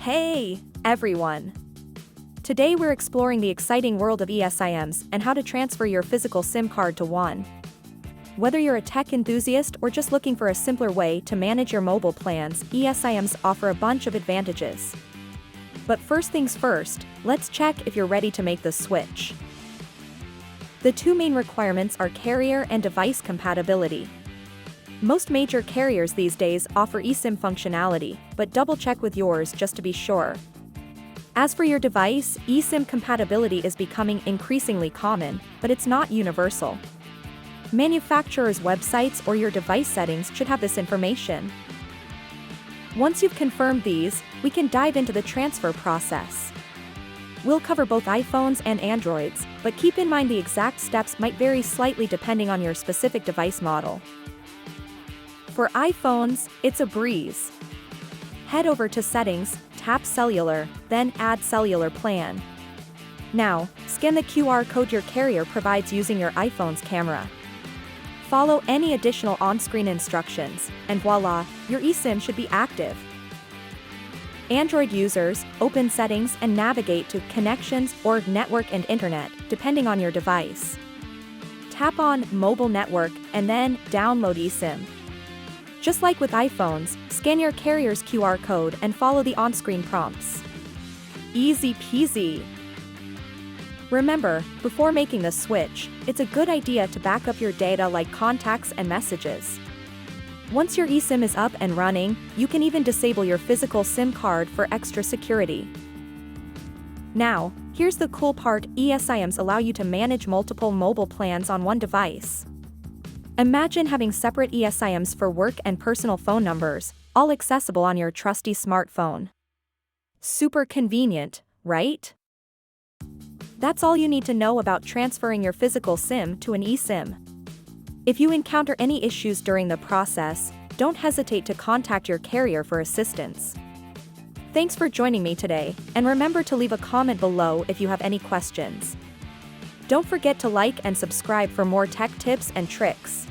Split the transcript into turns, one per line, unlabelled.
Hey, everyone! Today we're exploring the exciting world of eSIMs and how to transfer your physical SIM card to one. Whether you're a tech enthusiast or just looking for a simpler way to manage your mobile plans, eSIMs offer a bunch of advantages. But first things first, let's check if you're ready to make the switch. The two main requirements are carrier and device compatibility. Most major carriers these days offer eSIM functionality, but double-check with yours just to be sure. As for your device, eSIM compatibility is becoming increasingly common, but it's not universal. Manufacturers' websites or your device settings should have this information. Once you've confirmed these, we can dive into the transfer process. We'll cover both iPhones and Androids, but keep in mind the exact steps might vary slightly depending on your specific device model. For iPhones, it's a breeze. Head over to Settings, tap Cellular, then Add Cellular Plan. Now, scan the QR code your carrier provides using your iPhone's camera. Follow any additional on-screen instructions, and voila, your eSIM should be active. Android users, open Settings and navigate to Connections or Network and Internet, depending on your device. Tap on Mobile Network and then Download eSIM. Just like with iPhones, scan your carrier's QR code and follow the on-screen prompts. Easy peasy. Remember, before making the switch, it's a good idea to back up your data like contacts and messages. Once your eSIM is up and running, you can even disable your physical SIM card for extra security. Now, here's the cool part: eSIMs allow you to manage multiple mobile plans on one device. Imagine having separate eSIMs for work and personal phone numbers, all accessible on your trusty smartphone. Super convenient, right? That's all you need to know about transferring your physical SIM to an eSIM. If you encounter any issues during the process, don't hesitate to contact your carrier for assistance. Thanks for joining me today, and remember to leave a comment below if you have any questions. Don't forget to like and subscribe for more tech tips and tricks.